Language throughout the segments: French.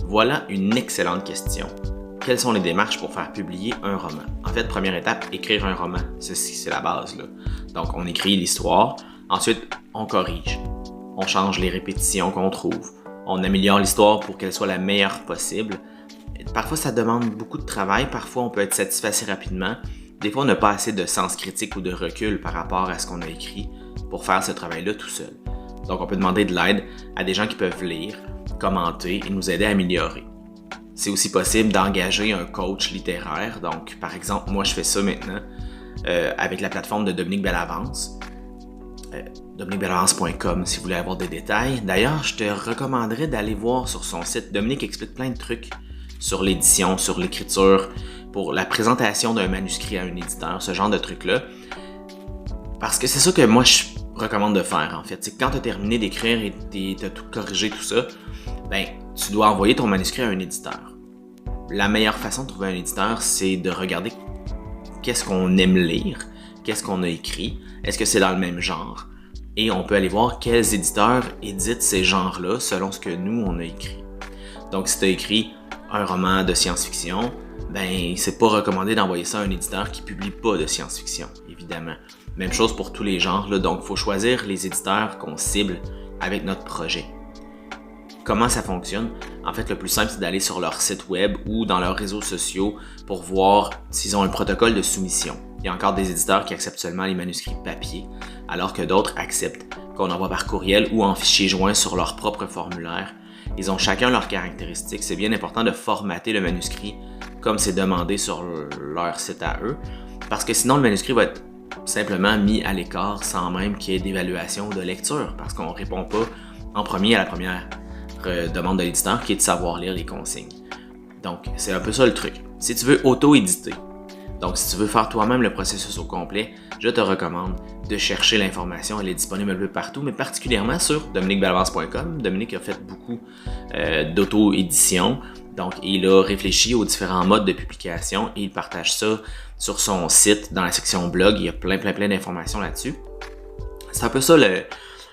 Voilà une excellente question. Quelles sont les démarches pour faire publier un roman? En fait, première étape, écrire un roman. C'est la base, là. Donc, on écrit l'histoire. Ensuite, on corrige. On change les répétitions qu'on trouve. On améliore l'histoire pour qu'elle soit la meilleure possible. Parfois, ça demande beaucoup de travail. Parfois, on peut être satisfait assez rapidement. Des fois, on n'a pas assez de sens critique ou de recul par rapport à ce qu'on a écrit pour faire ce travail-là tout seul. Donc, on peut demander de l'aide à des gens qui peuvent lire, commenter et nous aider à améliorer. C'est aussi possible d'engager un coach littéraire. Donc, par exemple, moi, je fais ça maintenant avec la plateforme de Dominique Bellavance. DominiqueBellavance.com si vous voulez avoir des détails. D'ailleurs, je te recommanderais d'aller voir sur son site. Dominique explique plein de trucs sur l'édition, sur l'écriture, pour la présentation d'un manuscrit à un éditeur, ce genre de trucs-là. Parce que c'est ça que moi, je recommande de faire, en fait. C'est que quand tu as terminé d'écrire et tu as tout corrigé, tout ça, ben, tu dois envoyer ton manuscrit à un éditeur. La meilleure façon de trouver un éditeur, c'est de regarder qu'est-ce qu'on aime lire, qu'est-ce qu'on a écrit, est-ce que c'est dans le même genre, et on peut aller voir quels éditeurs éditent ces genres-là selon ce que nous, on a écrit. Donc, si tu as écrit un roman de science-fiction, ben, c'est pas recommandé d'envoyer ça à un éditeur qui publie pas de science-fiction, évidemment. Même chose pour tous les genres, là, donc il faut choisir les éditeurs qu'on cible avec notre projet. Comment ça fonctionne? En fait, le plus simple, c'est d'aller sur leur site web ou dans leurs réseaux sociaux pour voir s'ils ont un protocole de soumission. Il y a encore des éditeurs qui acceptent seulement les manuscrits papier, alors que d'autres acceptent qu'on envoie par courriel ou en fichier joint sur leur propre formulaire. Ils ont chacun leurs caractéristiques. C'est bien important de formater le manuscrit comme c'est demandé sur leur site à eux, parce que sinon le manuscrit va être simplement mis à l'écart sans même qu'il y ait d'évaluation ou de lecture, parce qu'on ne répond pas en premier à la première demande de l'éditeur qui est de savoir lire les consignes. Donc, c'est un peu ça le truc. Si tu veux auto-éditer, donc si tu veux faire toi-même le processus au complet, je te recommande de chercher l'information. Elle est disponible un peu partout, mais particulièrement sur DominiqueBellavance.com. Dominique a fait beaucoup d'auto-édition, donc il a réfléchi aux différents modes de publication et il partage ça sur son site dans la section blog. Il y a plein d'informations là-dessus. C'est un peu ça,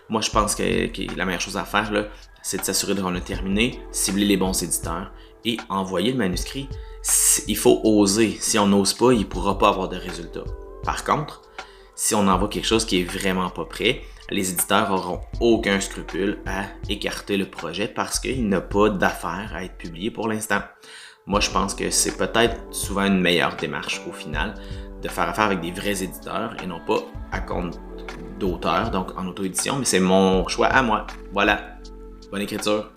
moi je pense que la meilleure chose à faire, là, c'est de s'assurer qu'on a terminé, cibler les bons éditeurs et envoyer le manuscrit. Il faut oser. Si on n'ose pas, il ne pourra pas avoir de résultats. Par contre, si on envoie quelque chose qui est vraiment pas prêt, les éditeurs n'auront aucun scrupule à écarter le projet parce qu'il n'a pas d'affaire à être publié pour l'instant. Moi, je pense que c'est peut-être souvent une meilleure démarche au final de faire affaire avec des vrais éditeurs et non pas à compte d'auteurs, donc en auto-édition, mais c'est mon choix à moi. Voilà. Bonne écriture!